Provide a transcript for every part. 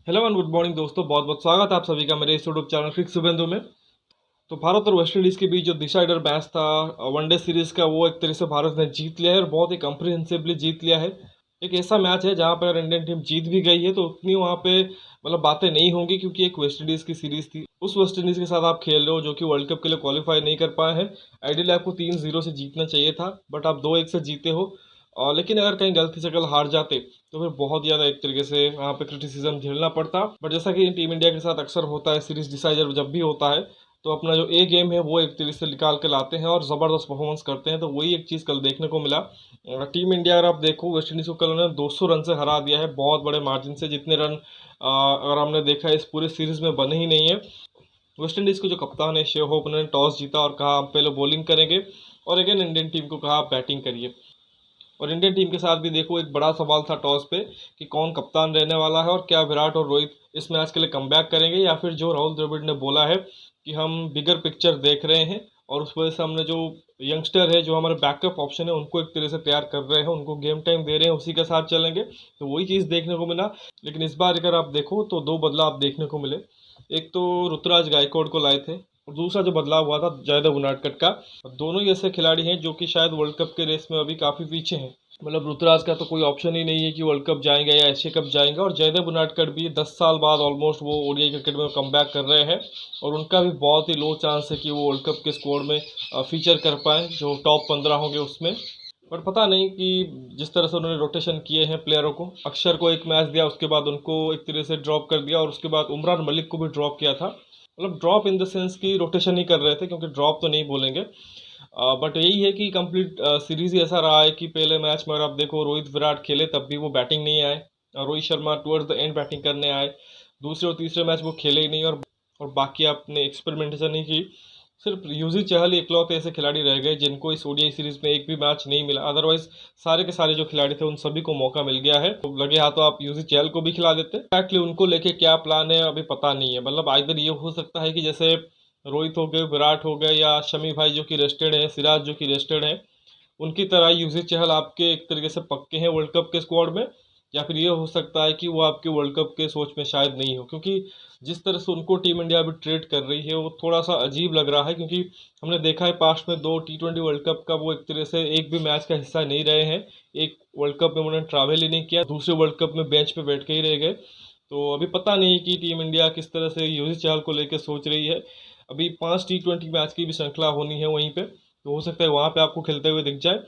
Hello and good morning दोस्तों, बहुत बहुत स्वागत है आप सभी का मेरे इस यूट्यूब चैनल क्रिक शुभेंदु में। तो भारत और वेस्ट इंडीज़ के बीच जो डिसाइडर मैच था वनडे सीरीज़ का, वो एक तरह से भारत ने जीत लिया है और बहुत ही कंप्रिहेंसिवली जीत लिया है। एक ऐसा मैच है जहां पर इंडियन टीम जीत भी गई है तो उतनी वहां पे मतलब बातें नहीं होंगी, क्योंकि एक वेस्ट इंडीज़ की सीरीज़ थी। उस वेस्ट इंडीज़ के साथ आप खेल रहे हो जो कि वर्ल्ड कप के लिए क्वालिफाई नहीं कर पाए हैं। आइडियली आपको 3-0 से जीतना चाहिए था, बट आप 2-1 से जीते हो। लेकिन अगर कहीं गलती से कल हार जाते तो फिर बहुत ज़्यादा एक तरीके से वहाँ पे क्रिटिसिज्म झेलना पड़ता। बट जैसा कि टीम इंडिया के साथ अक्सर होता है, सीरीज डिसाइडर जब भी होता है तो अपना जो ए गेम है वो एक तरीके से निकाल के लाते हैं और ज़बरदस्त परफॉर्मेंस करते हैं। तो वही एक चीज़ कल देखने को मिला। टीम इंडिया अगर आप देखो, वेस्ट इंडीज़ को कल उन्होंने 200 रन से हरा दिया है, बहुत बड़े मार्जिन से। जितने रन अगर हमने देखा है इस पूरे सीरीज में बने ही नहीं है। वेस्ट इंडीज़ के जो कप्तान है शेव होप, उन्होंने टॉस जीता और कहा आप पहले बॉलिंग करेंगे, और अगेन इंडियन टीम को कहा आप बैटिंग करिए। और इंडियन टीम के साथ भी देखो, एक बड़ा सवाल था टॉस पे कि कौन कप्तान रहने वाला है और क्या विराट और रोहित इस मैच के लिए कमबैक करेंगे, या फिर जो राहुल द्रविड़ ने बोला है कि हम बिगर पिक्चर देख रहे हैं और उस वजह से हमने जो यंगस्टर है, जो हमारे बैकअप ऑप्शन है, उनको एक तरह से तैयार कर रहे हैं, उनको गेम टाइम दे रहे हैं, उसी के साथ चलेंगे। तो वही चीज़ देखने को मिला। लेकिन इस बार अगर आप देखो तो दो बदलाव देखने को मिले। एक तो ऋतुराज गायकवाड़ को लाए थे, और दूसरा जो बदलाव हुआ था जयदेव उनाडकट का। दोनों ही ऐसे खिलाड़ी हैं जो कि शायद वर्ल्ड कप के रेस में अभी काफ़ी पीछे हैं। मतलब ऋतुराज का तो कोई ऑप्शन ही नहीं है कि वर्ल्ड कप जाएंगे या एशिया कप जाएंगे, और जयदेव उनाडकट भी 10 साल बाद ऑलमोस्ट वो ओडीआई क्रिकेट में कमबैक कर रहे हैं, और उनका भी बहुत ही लो चांस है कि वो वर्ल्ड कप के स्क्वाड में फीचर कर पाए, जो टॉप 15 होंगे उसमें। पर पता नहीं कि जिस तरह से उन्होंने रोटेशन किए हैं प्लेयरों को, अक्षर को एक मैच दिया, उसके बाद उनको एक तरह से ड्रॉप कर दिया, और उसके बाद उमरान मलिक को भी ड्रॉप किया था। मतलब ड्रॉप इन द सेंस की रोटेशन ही कर रहे थे, क्योंकि ड्रॉप तो नहीं बोलेंगे। बट यही है कि कंप्लीट सीरीज ही ऐसा रहा है कि पहले मैच में अगर आप देखो रोहित विराट खेले तब भी वो बैटिंग नहीं आए, Rohit Sharma towards the end batting करने आए। दूसरे और तीसरे मैच वो खेले ही नहीं, और बाकी आपने एक्सपेरिमेंटेशन नहीं की। सिर्फ यूजी चहल इकलौते ऐसे खिलाड़ी रह गए जिनको इस ओडीआई सीरीज में एक भी मैच नहीं मिला। अदरवाइज सारे के सारे जो खिलाड़ी थे उन सभी को मौका मिल गया है। तो लगे हाथों आप यूजी चहल को भी खिला देते। एक्चुअली उनको लेके क्या प्लान है अभी पता नहीं है। मतलब आइदर ये हो सकता है कि जैसे रोहित हो गए, विराट हो गए, या शमी भाई जो कि रेस्टेड है, सिराज जो कि रेस्टेड है, उनकी तरह यूजी चहल आपके एक तरीके से पक्के हैं वर्ल्ड कप के स्क्वाड में। या फिर ये हो सकता है कि वो आपके वर्ल्ड कप के सोच में शायद नहीं हो, क्योंकि जिस तरह से उनको टीम इंडिया अभी ट्रेड कर रही है वो थोड़ा सा अजीब लग रहा है। क्योंकि हमने देखा है पास्ट में 2 T20 वर्ल्ड कप का वो एक तरह से एक भी मैच का हिस्सा नहीं रहे हैं। एक वर्ल्ड कप में उन्होंने ट्रैवल ही नहीं किया, दूसरे वर्ल्ड कप में बेंच पे बैठ के ही रह गए। तो अभी पता नहीं कि टीम इंडिया किस तरह से यूजी चहल को लेकर सोच रही है। अभी 5 T20 मैच की भी श्रृंखला होनी है वहीं पे, तो हो सकता है वहाँ पे आपको खेलते हुए दिख जाए।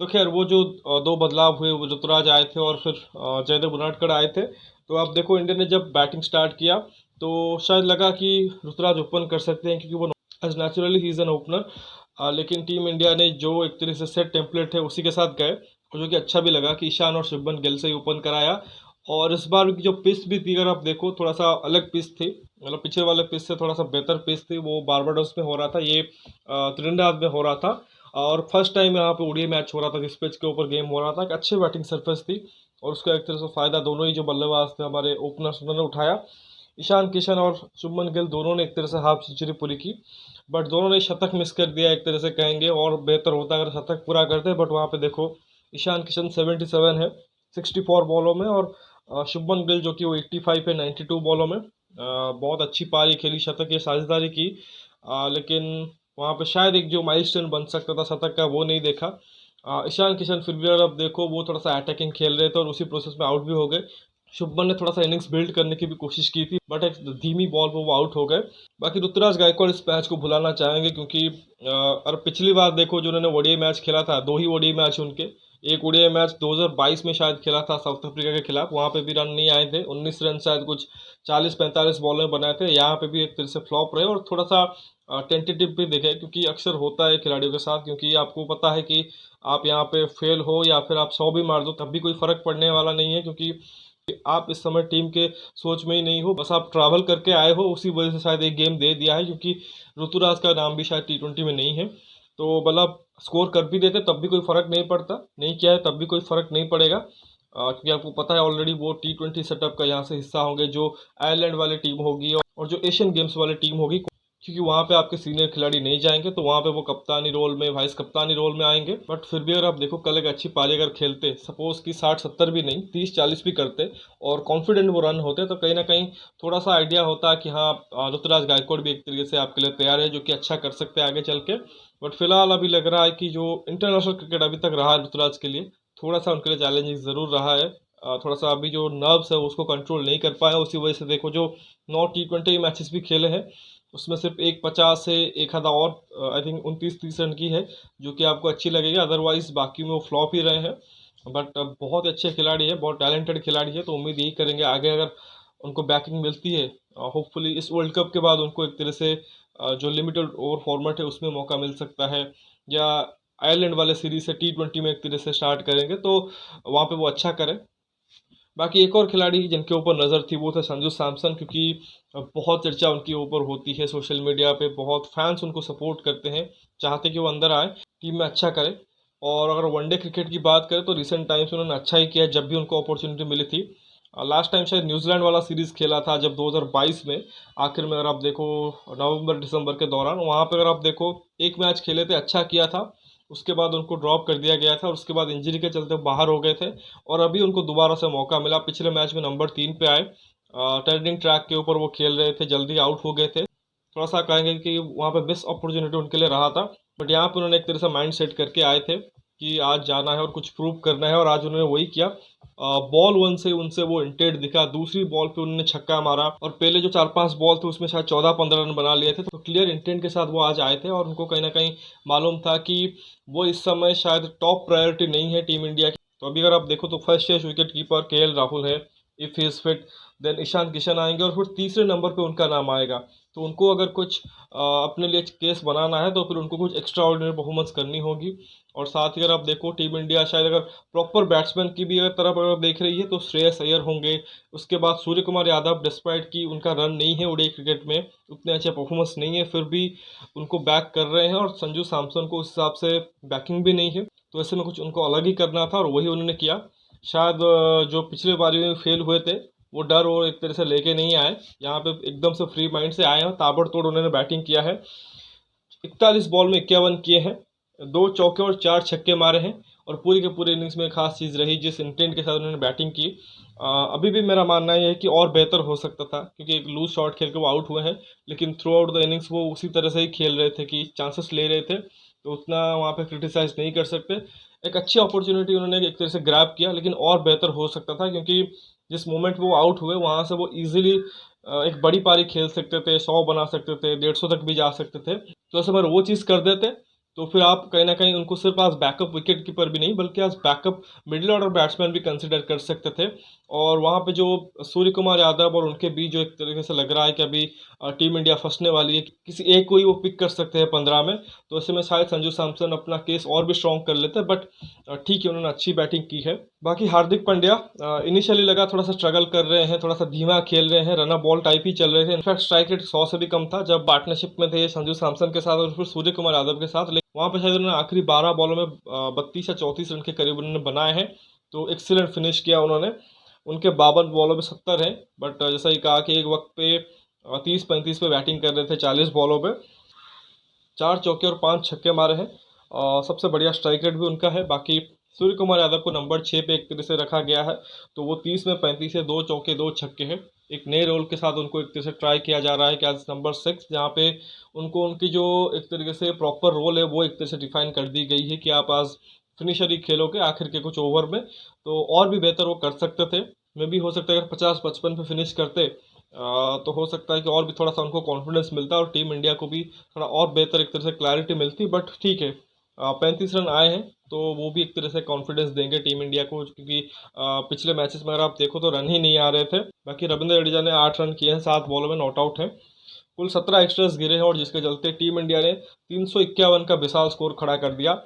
तो खैर वो जो दो बदलाव हुए, वो ऋतुराज आए थे और फिर जयदेव उनाडकट आए थे। तो आप देखो इंडिया ने जब बैटिंग स्टार्ट किया तो शायद लगा कि ऋतुराज ओपन कर सकते हैं, क्योंकि वो as naturally he is an opener. लेकिन टीम इंडिया ने जो एक तरह से सेट टेम्पलेट है उसी के साथ गए, और जो कि अच्छा भी लगा कि ईशान और शुभमन गिल से ही ओपन कराया। और इस बार की जो पिच भी थी, अगर आप देखो थोड़ा सा अलग पिच थी। मतलब पिछले वाले पिच से थोड़ा सा बेहतर पिच थी। वो बारबाडोस में हो रहा था, ये त्रिनिदाद में हो रहा था। और फर्स्ट टाइम यहाँ पे ओडीआई मैच हो रहा था जिस पिच के ऊपर गेम हो रहा था। एक अच्छी बैटिंग सरफेस थी, और उसका एक तरह से फ़ायदा दोनों ही जो बल्लेबाज थे हमारे ओपनर्स उन्होंने उठाया। ईशान किशन और शुभमन गिल दोनों ने एक तरह से हाफ सेंचुरी पूरी की, बट दोनों ने शतक मिस कर दिया एक तरह से कहेंगे। और बेहतर होता अगर शतक पूरा करते, बट वहाँ पे देखो ईशान किशन 77 है 64 बॉलों में, और शुभमन गिल जो कि वो 85 है 92 बॉलों में। बहुत अच्छी पारी खेली, शतक की साझेदारी की। लेकिन वहाँ पे शायद एक जो माइलस्टोन बन सकता था शतक का, वो नहीं देखा। ईशान किशन फिर भी अगर आप देखो वो थोड़ा सा अटैकिंग खेल रहे थे और उसी प्रोसेस में आउट भी हो गए। शुभमन ने थोड़ा सा इनिंग्स बिल्ड करने की भी कोशिश की थी, बट एक धीमी बॉल पर वो आउट हो गए। बाकी ऋतुराज गायकवाड़ इस मैच को भुलाना चाहेंगे, क्योंकि और पिछली बार देखो जो उन्होंने ओडीआई मैच खेला था, दो ही ओडीआई मैच उनके। एक ओडीआई मैच 2022 में शायद खेला था साउथ अफ्रीका के खिलाफ, वहाँ पे भी रन नहीं आए थे, 19 रन शायद कुछ 40-45 बॉल में बनाए थे। यहाँ पे भी एक तरह से फ्लॉप रहे, और थोड़ा सा टेंटेटिव भी दिखे, क्योंकि अक्सर होता है खिलाड़ियों के साथ। क्योंकि आपको पता है कि आप यहाँ पे फेल हो या फिर आप 100 भी मार दो तब भी कोई फर्क पड़ने वाला नहीं है, क्योंकि आप इस समय टीम के सोच में ही नहीं हो, बस आप ट्रैवल करके आए हो। उसी वजह से शायद एक गेम दे दिया है, क्योंकि ऋतुराज का नाम भी शायद T20 में नहीं है। तो मतलब स्कोर कर भी देते तब भी कोई फ़र्क नहीं पड़ता, नहीं किया है तब भी कोई फ़र्क नहीं पड़ेगा। क्योंकि आपको पता है ऑलरेडी वो T20 सेटअप का यहाँ से हिस्सा होंगे, जो आयरलैंड वाली टीम होगी और जो एशियन गेम्स वाली टीम होगी। क्योंकि वहाँ पे आपके सीनियर खिलाड़ी नहीं जाएंगे, तो वहाँ पे वो कप्तानी रोल में, वाइस कप्तानी रोल में आएंगे। बट फिर भी अगर आप देखो कल एक अच्छी पारी अगर खेलते, सपोज कि 60-70 भी नहीं, 30-40 भी करते और कॉन्फिडेंट वो रन होते, तो कहीं ना कहीं थोड़ा सा आइडिया होता कि हाँ, ऋतुराज गायकवाड़ भी एक तरीके से आपके लिए तैयार है, जो कि अच्छा कर सकते हैं आगे चल के। बट फिलहाल अभी लग रहा है कि जो इंटरनेशनल क्रिकेट अभी तक रहा है ऋतुराज के लिए, थोड़ा सा उनके लिए चैलेंजिंग ज़रूर रहा है। थोड़ा सा अभी जो नर्व्स है उसको कंट्रोल नहीं कर पाए, उसी वजह से देखो जो 9 T20 मैचेस भी खेले हैं, उसमें सिर्फ एक 50 से एक आधा और आई थिंक 29-30 रन की है, जो कि आपको अच्छी लगेगी। अदरवाइज बाकी में वो फ्लॉप ही रहे हैं। बट बहुत अच्छे खिलाड़ी है, बहुत टैलेंटेड खिलाड़ी है, तो उम्मीद यही करेंगे आगे अगर उनको बैकिंग मिलती है, होपफुली इस वर्ल्ड कप के बाद उनको एक तरह से जो लिमिटेड ओवर फॉर्मेट है उसमें मौका मिल सकता है, या आयरलैंड वाले सीरीज से T20 में एक तरह से स्टार्ट करेंगे, तो वहाँ पे वो अच्छा करें। बाकी एक और खिलाड़ी जिनके ऊपर नज़र थी वो था संजू सैमसन, क्योंकि बहुत चर्चा उनके ऊपर होती है सोशल मीडिया पे, बहुत फैंस उनको सपोर्ट करते हैं, चाहते कि वो अंदर आए, टीम में अच्छा करें। और अगर वनडे क्रिकेट की बात करें तो रिसेंट टाइम्स में उन्होंने अच्छा ही किया जब भी उनको अपॉर्चुनिटी मिली थी। लास्ट टाइम शायद न्यूजीलैंड वाला सीरीज़ खेला था जब 2022 में, आखिर में अगर आप देखो नवंबर दिसंबर के दौरान, वहाँ पे अगर आप देखो एक मैच खेले थे, अच्छा किया था, उसके बाद उनको ड्रॉप कर दिया गया था और उसके बाद इंजरी के चलते बाहर हो गए थे। और अभी उनको दोबारा से मौका मिला, पिछले मैच में नंबर 3 पे आए, टर्निंग ट्रैक के ऊपर वो खेल रहे थे, जल्दी आउट हो गए थे। थोड़ा सा कहेंगे कि वहाँ पे मिस अपॉर्चुनिटी उनके लिए रहा था, बट यहाँ पे उन्होंने एक तरह से माइंड सेट करके आए थे कि आज जाना है और कुछ प्रूव करना है, और आज उन्होंने वही किया। बॉल वन से उनसे वो इंटेड दिखा, दूसरी बॉल पे उन्होंने छक्का मारा, और पहले जो 4-5 बॉल थे उसमें शायद 14-15 रन बना लिए थे, तो क्लियर इंटेंट के साथ वो आज आए थे, और उनको कहीं ना कहीं मालूम था कि वो इस समय शायद टॉप प्रायोरिटी नहीं है टीम इंडिया की। तो अभी अगर आप देखो तो first choice wicket keeper KL Rahul है, if he is fit, then Ishan Kishan आएंगे, और फिर तीसरे नंबर पे उनका नाम आएगा। तो उनको अगर कुछ अपने लिए केस बनाना है तो फिर उनको कुछ एक्स्ट्रा ऑर्डिनरी परफॉर्मेंस करनी होगी। और साथ ही अगर आप देखो टीम इंडिया शायद अगर प्रॉपर बैट्समैन की भी अगर तरफ अगर देख रही है तो श्रेयस अय्यर होंगे, उसके बाद सूर्य कुमार यादव, डिस्पाइट कि उनका रन नहीं है ओडीआई क्रिकेट में, उतने अच्छे परफॉर्मेंस नहीं है, फिर भी उनको बैक कर रहे हैं, और संजू सैमसन को उस हिसाब से बैकिंग भी नहीं है, तो ऐसे में कुछ उनको अलग ही करना था और वही उन्होंने किया। शायद जो पिछले बारी में फेल हुए थे वो डर वो एक तरह से लेके नहीं आए, यहाँ पे एकदम से फ्री माइंड से आए हैं, ताबड़तोड़ उन्होंने बैटिंग किया है। 41 बॉल में 51 किए हैं, 2 चौके और 4 छक्के मारे हैं, और पूरी के पूरे इनिंग्स में खास चीज़ रही जिस इंटेंट के साथ उन्होंने बैटिंग की। अभी भी मेरा मानना ये है कि और बेहतर हो सकता था, क्योंकि एक लूज शॉट खेल के वो आउट हुए हैं, लेकिन थ्रू आउट द इनिंग्स वो उसी तरह से ही खेल रहे थे कि चांसेस ले रहे थे, तो उतना वहाँ पे क्रिटिसाइज नहीं कर सकते। एक अच्छी अपॉर्चुनिटी उन्होंने एक तरह से ग्रैब किया, लेकिन और बेहतर हो सकता था, क्योंकि जिस मोमेंट वो आउट हुए वहाँ से वो इजीली एक बड़ी पारी खेल सकते थे, 100 बना सकते थे, 150 तक भी जा सकते थे। तो ऐसे अगर वो चीज़ कर देते तो फिर आप कहीं ना कहीं उनको सिर्फ आज बैकअप विकेट कीपर भी नहीं बल्कि आज बैकअप मिडिल ऑर्डर बैट्समैन भी कंसिडर कर सकते थे। और वहाँ पे जो सूर्य कुमार यादव और उनके बीच जो एक तरीके से लग रहा है कि अभी टीम इंडिया फंसने वाली है, किसी एक को ही वो पिक कर सकते हैं 15 में, तो ऐसे में शायद संजू सैमसन अपना केस और भी स्ट्रॉन्ग कर लेते, बट ठीक है, उन्होंने अच्छी बैटिंग की है। बाकी हार्दिक पांड्या इनिशियली लगा थोड़ा सा स्ट्रगल कर रहे हैं, थोड़ा सा धीमा खेल रहे हैं, रनर बॉल टाइप ही चल रहे थे, इनफैक्ट स्ट्राइक रेट 100 से भी कम था जब पार्टनरशिप में थे संजू सैमसन के साथ और फिर सूर्य कुमार यादव के साथ। लेकिन वहाँ पे शायद उन्होंने आखिरी 12 बॉलों में 32 या 34 रन के करीब उन्होंने बनाए हैं, तो एक्सीलेंट फिनिश किया उन्होंने। उनके 52 बॉलों में 70 है, बट जैसा ही कहा कि एक वक्त पे 30-35 पे बैटिंग कर रहे थे 40 बॉलों पे, 4 चौके और 5 छक्के मारे हैं, सबसे बढ़िया स्ट्राइक रेट भी उनका है। बाकी सूर्य कुमार यादव को नंबर 6 पे एक तरह से रखा गया है, तो वो 30 में 35 है, 2 चौके 2 छक्के हैं। एक नए रोल के साथ उनको एक तरह से ट्राई किया जा रहा है कि एज नंबर 6, जहाँ पे उनको उनकी जो एक तरीके से प्रॉपर रोल है वो एक तरह से डिफाइन कर दी गई है कि आप आज फिनिशर ही खेलोगे आखिर के कुछ ओवर में, तो और भी बेहतर वो कर सकते थे। मे भी हो सकता है अगर 50-55 पे फिनिश करते तो हो सकता है कि और भी थोड़ा सा उनको कॉन्फिडेंस मिलता और टीम इंडिया को भी थोड़ा और बेहतर एक तरह से क्लैरिटी मिलती। बट ठीक है, 35 रन आए हैं तो वो भी एक तरह से कॉन्फिडेंस देंगे टीम इंडिया को, क्योंकि पिछले मैचेस में अगर आप देखो तो रन ही नहीं आ रहे थे। बाकी रविंद्र जडेजा ने 8 रन किए हैं, 7 बॉलों में नॉट आउट है, कुल 17 एक्स्ट्रास गिरे हैं, और जिसके चलते टीम इंडिया ने 351 का विशाल स्कोर खड़ा कर दिया।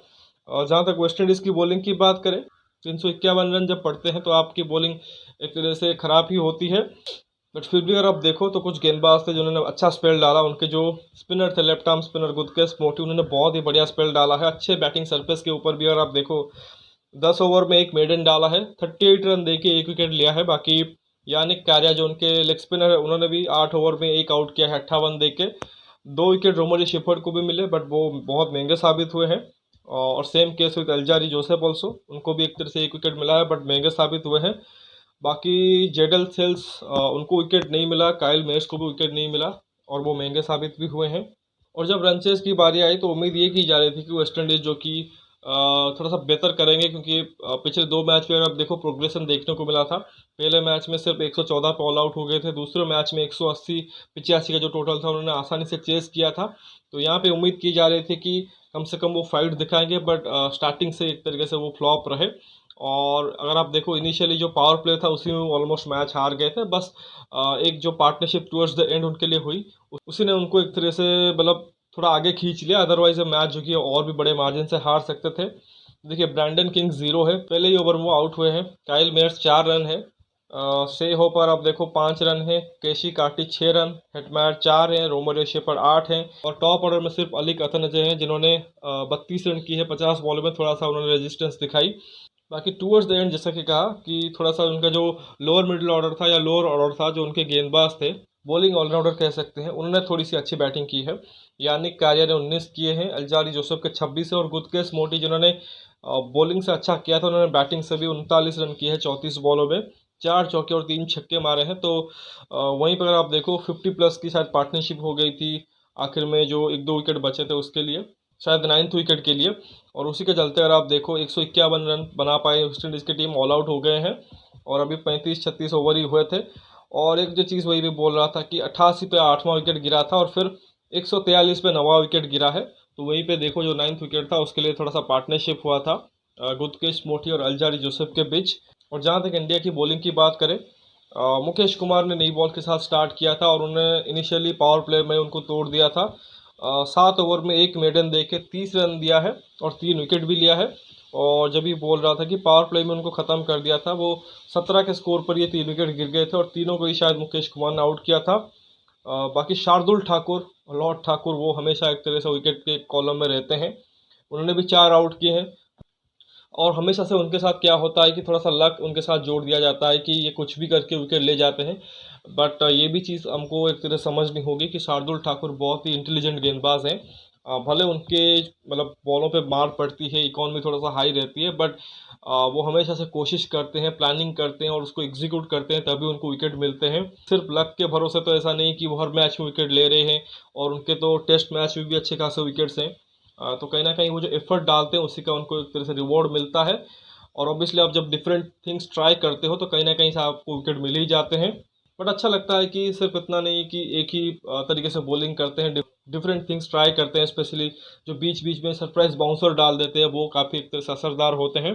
और जहाँ तक वेस्ट इंडीज़ की बॉलिंग की बात करें, 351 रन जब पड़ते हैं तो आपकी बॉलिंग एक तरह से ख़राब ही होती है। बट फिर भी अगर आप देखो तो कुछ गेंदबाज थे जिन्होंने अच्छा स्पेल डाला, उनके जो स्पिनर थे, लेफ्ट आर्म स्पिनर गुरकेश मोती, उन्होंने बहुत ही बढ़िया स्पेल डाला है, अच्छे बैटिंग सरफेस के ऊपर भी। अगर आप देखो 10 ओवर में एक मेडन डाला है, 38 रन दे के एक विकेट लिया है। बाकी यानिक कार्या जो उनके लेग स्पिनर है उन्होंने भी 8 ओवर में एक आउट किया है 58 दे के, 2 विकेट रोमरी शेफर्ड को भी मिले, बट वो बहुत महंगे साबित हुए हैं। और same case with Alzarri Joseph also, उनको भी एक तरह से 1 विकेट मिला है, बट महंगे साबित हुए हैं। बाकी जेडल सेल्स, उनको विकेट नहीं मिला, काइल मेयर्स को भी विकेट नहीं मिला, और वो महंगे साबित भी हुए हैं। और जब रनचेज की बारी आई तो उम्मीद ये की जा रही थी कि वेस्ट इंडीज़ जो कि थोड़ा सा बेहतर करेंगे, क्योंकि पिछले 2 मैच में अगर आप देखो प्रोग्रेशन देखने को मिला था। पहले मैच में सिर्फ 114 पे ऑल आउट हो गए थे, दूसरे मैच में 180 85 का जो टोटल था उन्होंने आसानी से चेस किया था। तो यहाँ पे उम्मीद की जा रही थी कि कम से कम वो फाइट दिखाएंगे, बट स्टार्टिंग से एक तरीके से वो फ्लॉप रहे। और अगर आप देखो इनिशियली जो पावर प्ले था उसी में ऑलमोस्ट मैच हार गए थे। बस एक जो पार्टनरशिप टुवर्ड्स द एंड उनके लिए हुई, उसी ने उनको एक तरह से मतलब थोड़ा आगे खींच लिया। अदरवाइज मैच जो कि और भी बड़े मार्जिन से हार सकते थे। देखिए ब्रैंडन किंग्स 0 है, पहले ही ओवर में वो आउट हुए हैं। काइल मेयर्स 4 रन है, से होपर आप देखो 5 रन है, केशी कार्टी 6 रन, हेटमायर 4 हैं, रोमरियो शेफर्ड 8 हैं, और टॉप ऑर्डर में सिर्फ अली कथनजे हैं जिन्होंने 32 रन की है 50 बॉल में। थोड़ा सा उन्होंने रेजिस्टेंस दिखाई। बाकी टूवर्ड्स द एंड जैसा कि कहा कि थोड़ा सा उनका जो लोअर मिडिल ऑर्डर था या लोअर ऑर्डर था, जो उनके गेंदबाज थे, बॉलिंग ऑलराउंडर कह सकते हैं, उन्होंने थोड़ी सी अच्छी बैटिंग की है। यानिक कार्या ने 19 किए हैं, अल्जारी जोसेफ के 26 है, और गुतकेस मोटी जिन्होंने बॉलिंग से अच्छा किया था, उन्होंने बैटिंग से भी 39 रन किए हैं 34 बॉलों में, 4 चौके और 3 छक्के मारे हैं। तो वहीं पर अगर आप देखो 50 प्लस की शायद पार्टनरशिप हो गई थी आखिर में, जो 1-2 विकेट बचे थे उसके लिए, शायद 9th विकेट के लिए। और उसी के चलते अगर आप देखो 151 रन बना पाए वेस्ट इंडीज़ की टीम, ऑल आउट हो गए हैं, और अभी 35-36 ओवर ही हुए थे। और एक जो चीज़ वही भी बोल रहा था कि 88 पे 8वां विकेट गिरा था, और फिर 143 पे 9वां विकेट गिरा है। तो वहीं पे देखो जो 9th विकेट था उसके लिए थोड़ा सा पार्टनरशिप हुआ था गुतकेश मोठी और अल्जारी जोसेफ के बीच। और जहाँ तक इंडिया की बॉलिंग की बात करें, मुकेश कुमार ने नई बॉल के साथ स्टार्ट किया था, और उन्होंने इनिशियली पावर प्ले में उनको तोड़ दिया था। 7 ओवर में 1 मेडन दे के 30 रन दिया है, और 3 विकेट भी लिया है। और जब ही बोल रहा था कि पावर प्ले में उनको ख़त्म कर दिया था, वो 17 के स्कोर पर ये 3 विकेट गिर गए थे, और तीनों को ही शायद मुकेश कुमार ने आउट किया था। बाकी शार्दुल ठाकुर, लॉर्ड ठाकुर, वो हमेशा एक तरह से विकेट के कॉलम में रहते हैं, उन्होंने भी 4 आउट किए हैं। और हमेशा से उनके साथ क्या होता है कि थोड़ा सा लक उनके साथ जोड़ दिया जाता है कि ये कुछ भी करके विकेट ले जाते हैं। बट ये भी चीज़ हमको एक तरह समझनी होगी कि शार्दुल ठाकुर बहुत ही इंटेलिजेंट गेंदबाज हैं। भले उनके मतलब बॉलों पे मार पड़ती है, इकॉनमी थोड़ा सा हाई रहती है, बट वो हमेशा से कोशिश करते हैं, प्लानिंग करते हैं, और उसको एग्जीक्यूट करते हैं, तभी उनको विकेट मिलते हैं। सिर्फ लक के भरोसे तो ऐसा नहीं कि वो हर मैच में विकेट ले रहे हैं, और उनके तो टेस्ट मैच में भी अच्छे खासे विकेट्स हैं। तो कहीं ना कहीं वो जो एफर्ट डालते हैं उसी का उनको एक तरह से रिवॉर्ड मिलता है। और ऑब्वियसली आप जब डिफरेंट थिंग्स ट्राई करते हो तो कहीं ना कहीं से आपको विकेट मिल ही जाते हैं। बट अच्छा लगता है कि सिर्फ इतना नहीं कि एक ही तरीके से बॉलिंग करते हैं, डिफरेंट थिंग्स ट्राई करते हैं, स्पेशली जो बीच बीच में सरप्राइज बाउंसर डाल देते हैं, वो काफ़ी एक तरह से असरदार होते हैं।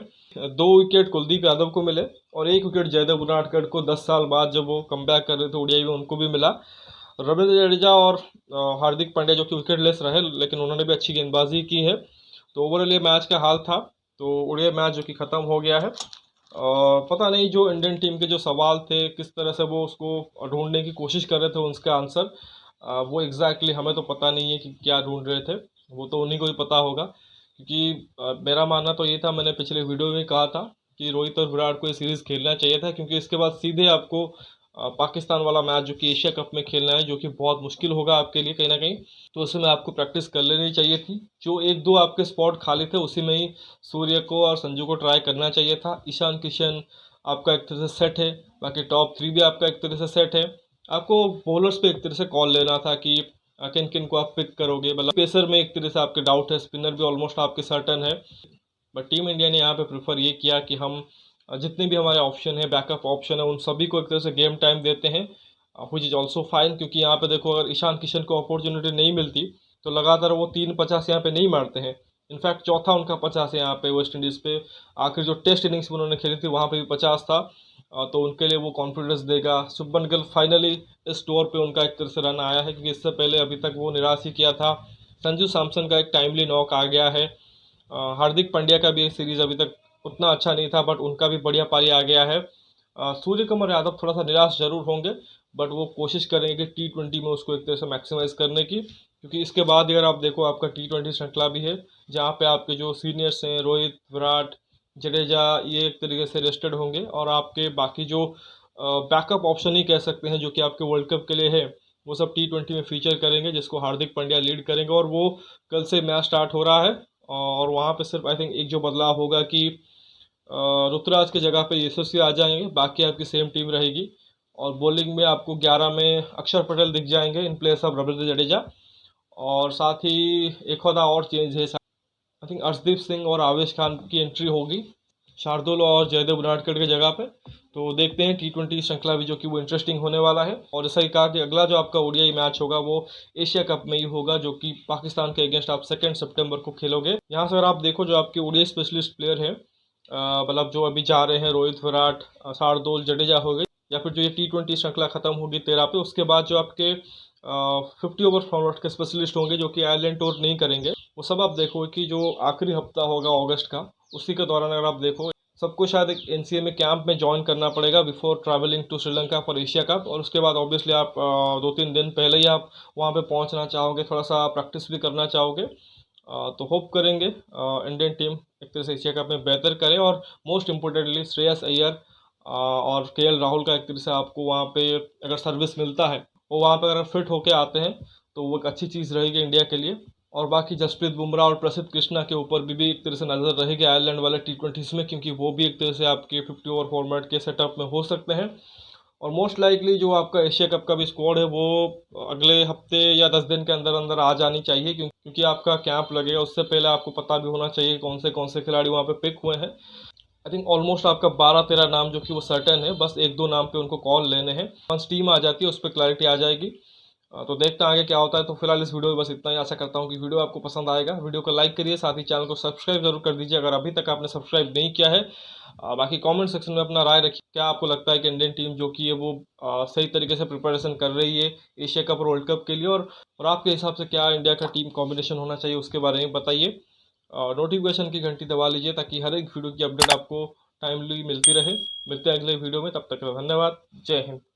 2 विकेट कुलदीप यादव को मिले, और 1 विकेट जयदेव उनाडकट को 10 साल बाद जब वो कम कर रहे थे ओडीआई में, उनको भी मिला। रविंद्र जडेजा और हार्दिक पांड्या जो कि विकेटलेस रहे, लेकिन उन्होंने भी अच्छी गेंदबाजी की है। तो ओवरऑल ये मैच का हाल था। तो ओडीआई मैच जो कि ख़त्म हो गया है। पता नहीं जो इंडियन टीम के जो सवाल थे किस तरह से वो उसको ढूंढने की कोशिश कर रहे थे, उसका आंसर वो एग्जैक्टली हमें तो पता नहीं है कि क्या ढूंढ रहे थे। वो तो उन्हीं को ही पता होगा, क्योंकि मेरा मानना तो ये था, मैंने पिछले वीडियो में कहा था कि रोहित और विराट को ये सीरीज़ खेलना चाहिए था, क्योंकि इसके बाद सीधे आपको पाकिस्तान वाला मैच जो कि एशिया कप में खेलना है, जो कि बहुत मुश्किल होगा आपके लिए कहीं ना कहीं। तो उसमें आपको प्रैक्टिस कर लेनी चाहिए थी। जो 1-2 आपके स्पॉट खाली थे उसी में ही सूर्य को और संजू को ट्राई करना चाहिए था। ईशान किशन आपका एक तरह से सेट है, बाकी टॉप 3 भी आपका एक तरह से सेट है। आपको बॉलर्स पे एक तरह से कॉल लेना था कि किन किन को आप पिक करोगे। मतलब पेसर में एक तरह से आपके डाउट है, स्पिनर भी ऑलमोस्ट आपके सर्टन है। बट टीम इंडिया ने यहाँ पे प्रेफर ये किया कि हम जितने भी हमारे ऑप्शन है, बैकअप ऑप्शन है, उन सभी को एक तरह से गेम टाइम देते हैं, विच इज़ ऑल्सो फाइन। क्योंकि यहाँ पे देखो अगर ईशान किशन को अपॉर्चुनिटी नहीं मिलती तो लगातार वो 3 50 यहाँ पे नहीं मारते हैं। इनफैक्ट चौथा उनका 50 है यहाँ पे वेस्ट इंडीज़ पे। आखिर जो टेस्ट इनिंग्स में उन्होंने खेली थी वहाँ पे भी 50 था। तो उनके लिए वो कॉन्फिडेंस देगा। शुभमन गिल फाइनली इस टूर पे उनका एक तरह से रन आया है, क्योंकि इससे पहले अभी तक वो निराश ही किया था। संजू सैमसन का एक टाइमली नॉक आ गया है। हार्दिक पांड्या का भी सीरीज़ अभी तक उतना अच्छा नहीं था, बट उनका भी बढ़िया पारी आ गया है। सूर्य कुमार यादव थोड़ा सा निराश जरूर होंगे, बट वो कोशिश करेंगे T20 में उसको एक तरह से मैक्सिमाइज करने की, क्योंकि इसके बाद अगर आप देखो आपका T20 श्रृंखला भी है, जहाँ पे आपके जो सीनियर्स हैं रोहित, विराट, जडेजा, ये एक तरीके से रेस्टेड होंगे, और आपके बाकी जो बैकअप ऑप्शन ही कह सकते हैं जो कि आपके वर्ल्ड कप के लिए है, वो सब T20 में फीचर करेंगे, जिसको हार्दिक पांड्या लीड करेंगे। और वो कल से मैच स्टार्ट हो रहा है। और वहाँ पे सिर्फ आई थिंक एक जो बदलाव होगा कि ऋतुराज की जगह पे यशस्वी आ जाएंगे, बाकी आपकी सेम टीम रहेगी। और बॉलिंग में आपको 11 में अक्षर पटेल दिख जाएंगे in place of Ravindra Jadeja. और साथ ही एक और चेंज है, आई थिंक अर्शदीप सिंह और आवेश खान की एंट्री होगी शार्दुल और जयदेव उनाडकट की जगह पे। तो देखते हैं T20 श्रृंखला भी जो कि वो इंटरेस्टिंग होने वाला है। और जैसा ही कहा कि अगला जो आपका ओडीआई मैच होगा वो एशिया कप में ही होगा, जो कि पाकिस्तान के अगेंस्ट आप 2 सितंबर को खेलोगे। यहाँ से अगर आप देखो जो आपके ओडीआई स्पेशलिस्ट प्लेयर हैं, मतलब जो अभी जा रहे हैं, रोहित, विराट, शार्दुल, जडेजा हो गए, या फिर जो ये T20 श्रृंखला खत्म होगी 13 पे, उसके बाद जो आपके 50 ओवर फॉर्मेट के स्पेशलिस्ट होंगे जो कि आयरलैंड टूर नहीं करेंगे, वो सब आप देखो कि जो आखिरी हफ्ता होगा अगस्त का, उसी के दौरान अगर आप देखो सबको शायद एक एनसीए में कैंप में ज्वाइन करना पड़ेगा before travelling to Sri Lanka for Asia cup. और उसके बाद ऑब्वियसली आप 2-3 दिन पहले ही आप वहाँ पे पहुँचना चाहोगे, थोड़ा सा प्रैक्टिस भी करना चाहोगे। तो होप करेंगे इंडियन टीम एक तरह से एशिया कप में बेहतर करे। और मोस्ट इम्पोर्टेंटली श्रेयस अय्यर और केएल राहुल का एक तरह से आपको वहाँ पे अगर सर्विस मिलता है, वो वहाँ पे अगर फिट होके आते हैं तो वो एक अच्छी चीज़ रहेगी इंडिया के लिए। और बाकी जसप्रीत बुमराह और प्रसिद्ध कृष्णा के ऊपर भी एक तरह से नज़र रहेगी आयरलैंड वाले T20 में, क्योंकि वो भी एक तरह से आपके 50 ओवर फॉर्मेट के सेटअप में हो सकते हैं। और मोस्ट लाइकली जो आपका एशिया कप का भी स्क्वाड है वो अगले हफ्ते या 10 दिन के अंदर अंदर आ जानी चाहिए, क्योंकि आपका कैंप लगेगा, उससे पहले आपको पता भी होना चाहिए कौन से खिलाड़ी वहाँ पे पिक हुए हैं। आई थिंक ऑलमोस्ट आपका 12-13 नाम जो कि वो सर्टेन है, बस 1-2 नाम पे उनको कॉल लेने हैं। वंस टीम आ जाती है उस पर क्लैरिटी आ जाएगी। तो देखते हैं आगे क्या होता है। तो फिलहाल इस वीडियो में बस इतना ही। आशा करता हूँ कि वीडियो आपको पसंद आएगा। वीडियो को लाइक करिए, साथ ही चैनल को सब्सक्राइब जरूर कर दीजिए अगर अभी तक आपने सब्सक्राइब नहीं किया है। बाकी कमेंट सेक्शन में अपना राय रखिए, क्या आपको लगता है कि इंडियन टीम जो कि है वो सही तरीके से प्रिपरेशन कर रही है एशिया कप और वर्ल्ड कप के लिए, और आपके हिसाब से क्या इंडिया का टीम कॉम्बिनेशन होना चाहिए, उसके बारे में बताइए। नोटिफिकेशन की घंटी दबा लीजिए ताकि हर एक वीडियो की अपडेट आपको टाइमली मिलती रहे। मिलते हैं अगले वीडियो में, तब तक के लिए धन्यवाद। जय हिंद।